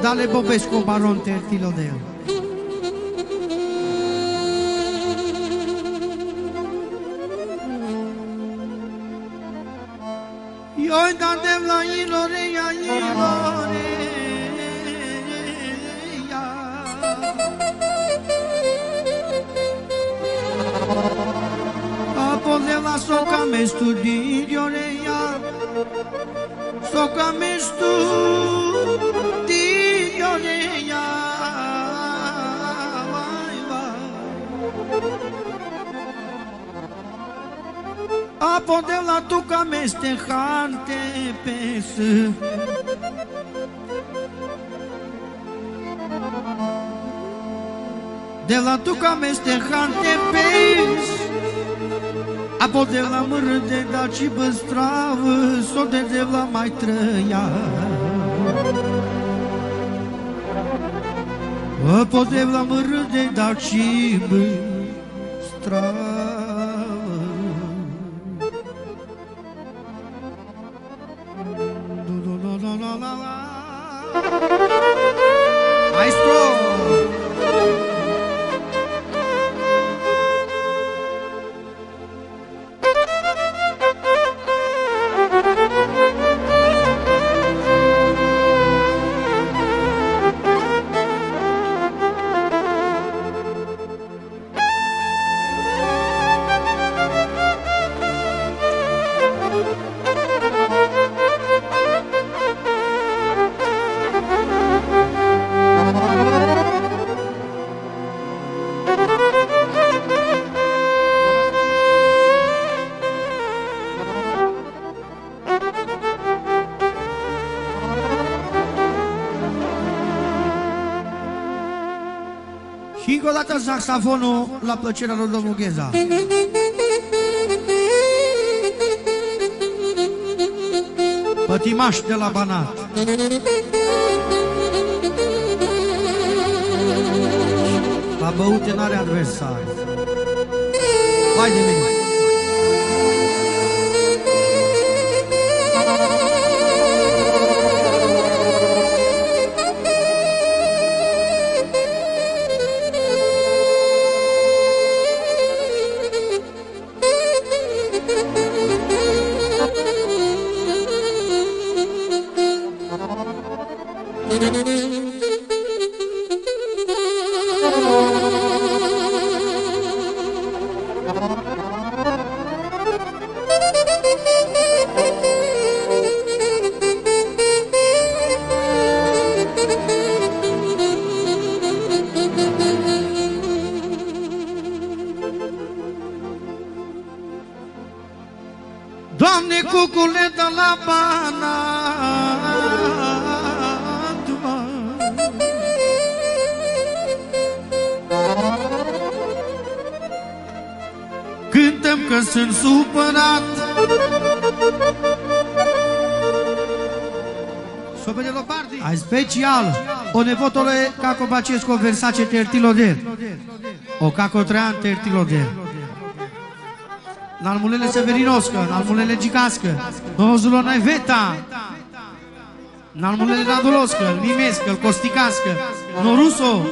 Dale Bobescu, baron Tertilodel. Io date la ilorea, de la soca me studiorea, soca me studiorea, vai, vai. Apo de la tuca me stehante pes, de la tuca me stehante pes. Apo de la mără de da și băstravă, s-o de la mai trăia. Apo de la mără de da și băstravă. Maestro! Și încă o dată saxofonul la plăcerea lui domnul Gheza. Pătimaș de la Banat. La băute n-are adversar. Hai de mine! Doamne, cucule de la Banat, cântăm că sunt supărat. Ai special o nevotole Caco Bacescu Versace Tertilodel, o Caco Trean Tertilodel, Nalmulele Severinoscă, Nalmulele Gicască, Nozulona Veta, Nalmulele Raduloscă, Mimescă, Costicască, Noruso,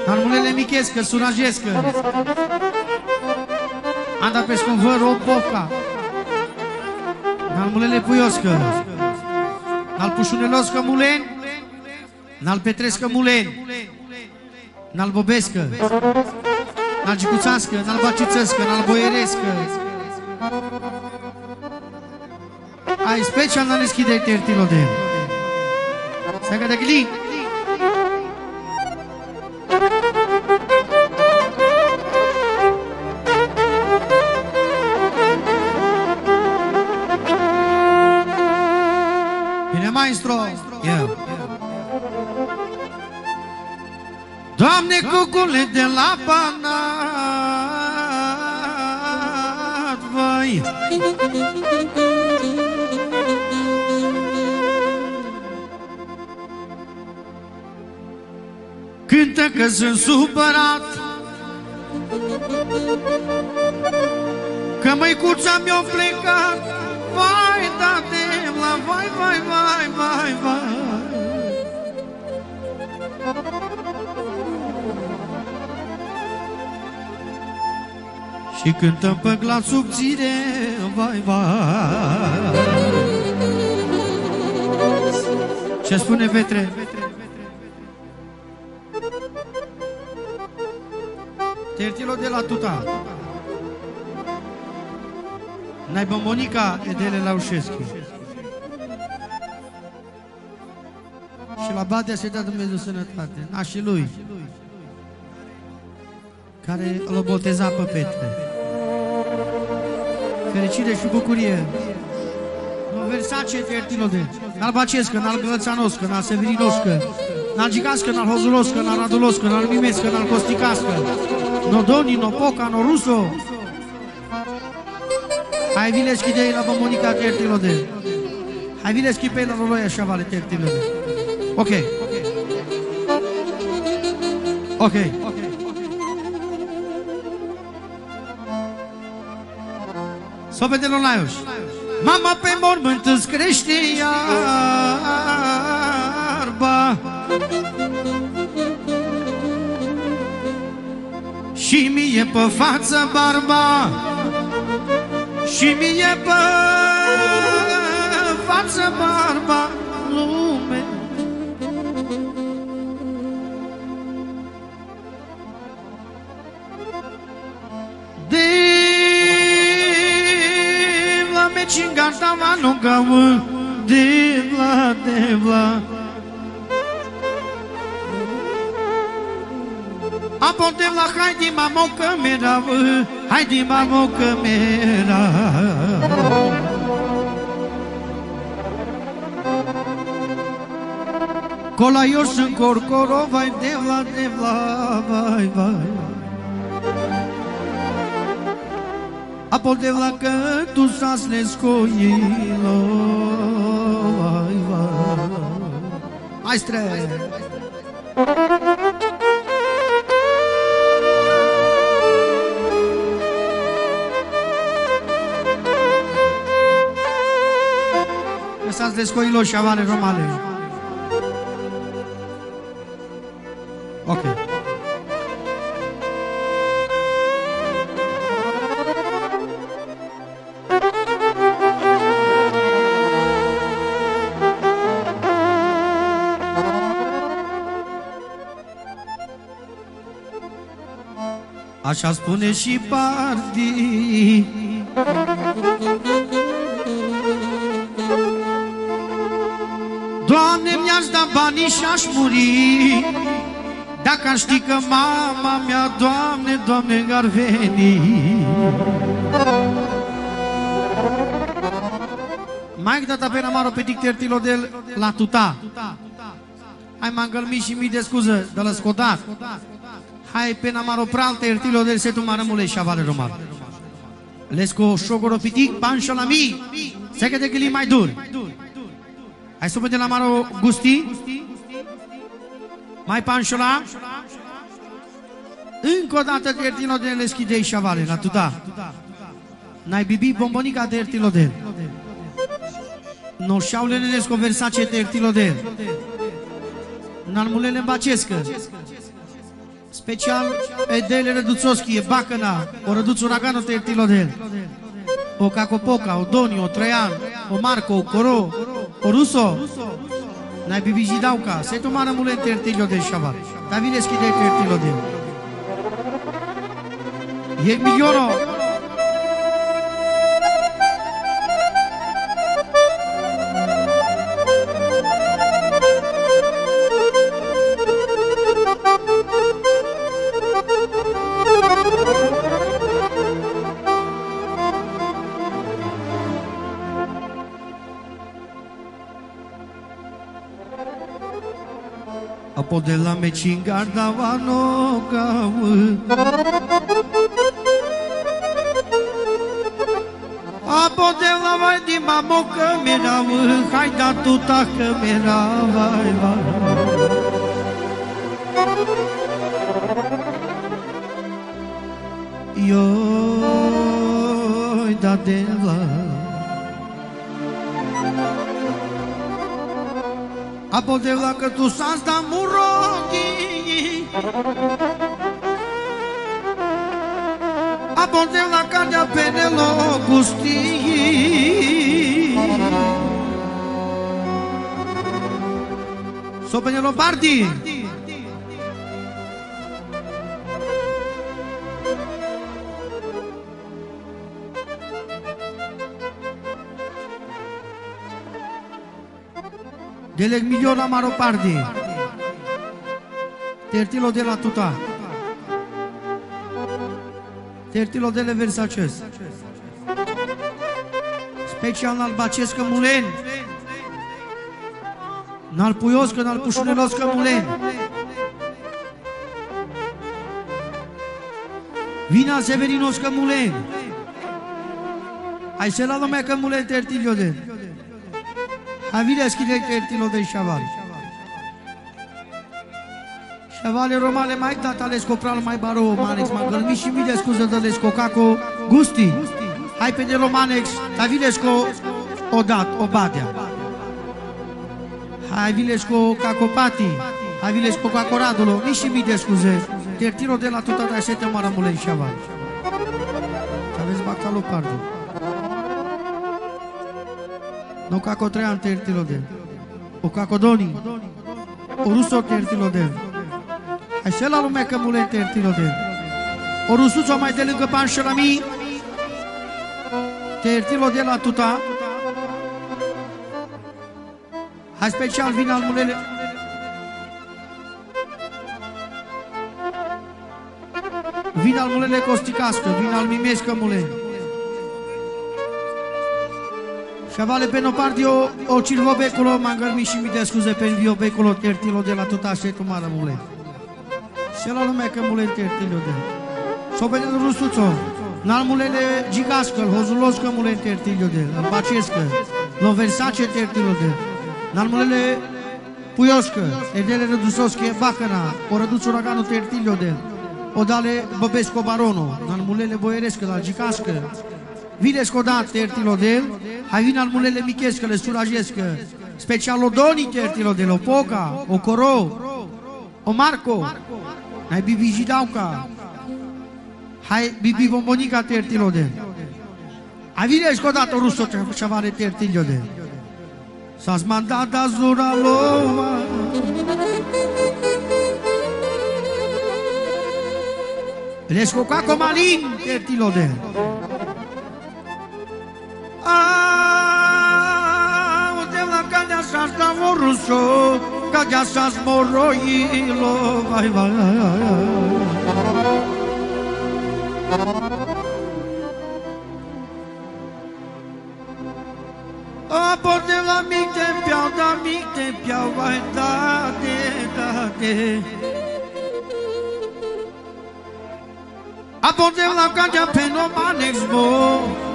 Nalmulele Michescă, Surajescă, Anda pe Scunvăr, Opoca, Nalmulele Puioscă, Nalpușuneloscă Muleni, Nalpetrescă Muleni, Nalbobescă, Nalgicuțască, Nalbacițăscă, Nalboierescă. Ai special na deschidere Tertilodel. Saca de glin. Bine, maestro. Eu. Doamne, cucule de la Banat, vai. Cântă că sunt supărat, că măicuța mi-a plecat. Vai, date la vai, vai, vai, vai, vai. Și cântăm pe glas subțire, vai, vai. Ce spune Petre? Tertilo de la tuta. Naibă Monica Edele Laușescu. Și la Badea să-i dea Dumnezeu sănătate. Nașii lui, care l-a botezat pe Petre. Fericire și bucurie. Nu Versace Tertilo de n-al Bacescă, n-al Glățanoscă, n-al Severinoscă, n-al Gicască, n-al Hozuloscă, n-al Raduloscă, n-al Mimescă, n-al Costicască, no Doni, no Poca, no Ruso. Hai vileschi de la Monica Tertilo de. Hai vileschi pe la Roloia Șavale Tertilo de. Ok. Ok. Sobedelor Laios. Mama pe mormânt îți crește iarba și mie pe față barba, și mie pe față barba, lume. Cingata manu gamu devla devla apo devla haidi mamo camera haidi mamo camera colaios în corcoro vai devla devla vai vai apo devla că tu s-as nescoilo, vai, vai. Hai stre! Că s-as nescoilo și avane romane. Ok. Așa spune și Pardi. Doamne, mi-aș da banii și-aș muri dacă aș ști că mama mea, Doamne, Doamne, ar veni. Mai data pe Namaro pe Tertilo de la tuta. Hai m-am și mii de scuză de la scodat. Hai pe Namaro pral Tertilo del setu maramule șavale roman. Lesco șogoro pitic panșo la mi. Se că de gâli mai dur. Hai să vedem la Maro gusti. Mai panșo la. Încă o dată Tertilo del leschidei șavale la tuta. N-ai bibi bombonica Tertilo del. No șaulele lesco Versace Tertilo del. N-almulele Bacescă. Special Edele Răduțoschi, Bacăna, o Răduț Uraganul Tertilo de o Cacopoca, o Doni, o Traian, o Marco, o Coro, o Ruso, n-ai bibiji dauca, se tu mară mule Tertilo de șavar, dar vine schide Tertilo de e miliono. Apo de la mecingar dava no gaul. Apo de la vai di mamo camera, hai da tuta camera, vai vai. Yo da de la. Apo de la că tu s-ați da muroghi. portem la cartea Penelo Gustii. So Penelo Party. Deleg miliona maro party. Tertilo de la tuta. Tertilo de le Versaces. Special n-al Bacescă Mulen. N-al Puioscă, n-al Pușuneloscă Mulen. Vina Severinoscă Mulen. Hai să la lumea că Mulen tertilio de. Havileski de tertilo de Șaval. Șavale romale mai dat alesco pral mai baro manex mangălmi și mi de scuză de lesco caco gusti. Hai pe de romanex, Havilesco odat, obadea. Hai Vilesco cacopati, hai Vilesco cacoradulo, nici și mi de scuze. Tertilo de la tuta de sete maramule Șaval. Aveți bacalo pardo. No caco trean tertilo de. O cacodoni. O ruso tertilo de. Așa la lumea că mule tertilo de. O rusuțo mai de lângă panșărami. Tertilo de la tuta. Hai special vin al mulele. Vin al mulele costicască, vin al mimescă mule. Șavale pe nopardio o cilvo becolo, mangărmi și mi de scuze pe învio becolo tertilo de la tuta și tu mare mule. Și la lumea că mule tertilo de. S-o pe de rusuțo. N-al mulele gigască, hozuloscă mule tertilo de. Îl bacescă, lo Versace tertilo de. N-al mulele puioscă, edele rădusosche bacăna, o răduț uraganul tertilo de. O dale băbesco barono, n-al mulele boierescă, la gigască. Vilesco dat tertilo de. Hai vin al mulele michescă, le surajescă. Special odoni tertilo de. O poca, o coro, o Marco. Hai bibi jidauca. Hai bibi bombonica tertilo de. Hai Vilesco dat o russo cevare tertilo de. S-ați mandat da zura lova. Lesco caco malin tertilo de. Să-ți dau ruso, ca de să-ți moroilo, vai, vai. Aporte la mic te piau, da mic te piau, vai, da-te, da-te. Aporte la cagea pe nomanex, bo.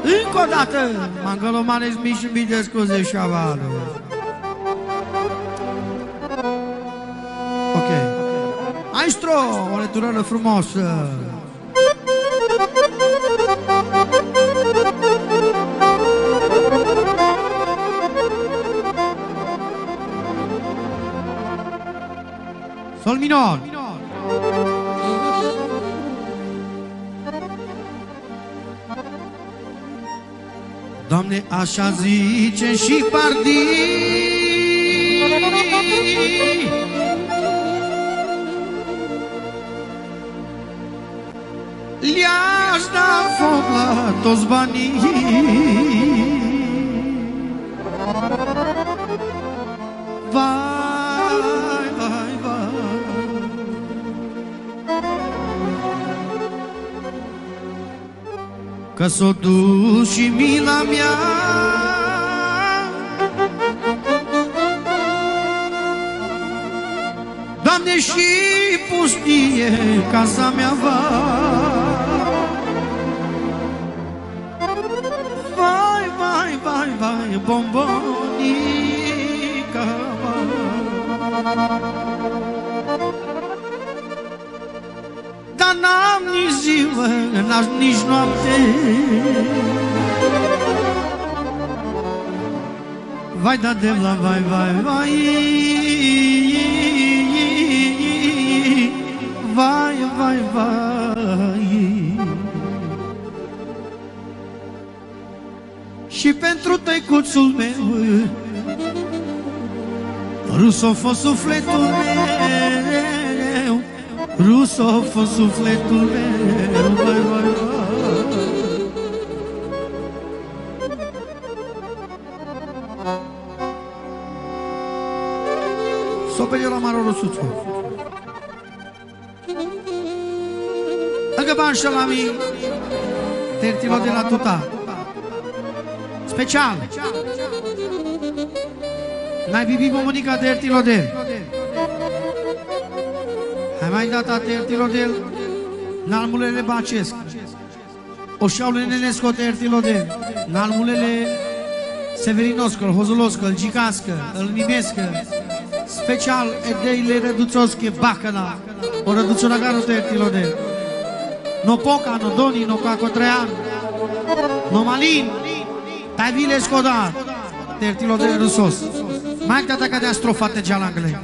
Încă o dată, mangălomanex mi și mi de scuze șavalul. Ok. Maestro, o letturare frumoasă. Sol minor. Doamne, așa zice și Pardii. Le-aș da foc la toți banii. Vai, vai, vai. Că s-o dus și mila mea. Doamne, și pustie casa mea va. Vai, vai, vai, vai, bombonica va. Dar n-am nici ziua, n-aș nici noapte. Vai, da de la vai, vai, vai. Vai, vai, vai. și pentru tăicuțul meu. Rus a fost sufletul meu, rus a fost sufletul meu, vai, vai, vai. Sopelio la maro rosuțu. Încă bani șalami, tertilo de la tuta. Special. N-ai bibit momunica tertilo de. Hai mai data tertilo de. Nalmulele bacesc. O șaule nenesco tertilo de. Nalmulele severinoscă, hozuloscă, îl gicască, îl mimescă. Special edeile reduțosche bacăna. O reduțona garo tertilo de. No poca, no doni, no cacotrean. No malin. Tai vile scodar. Tertilo de rusos. Mai tata ca de astrofate gealangle.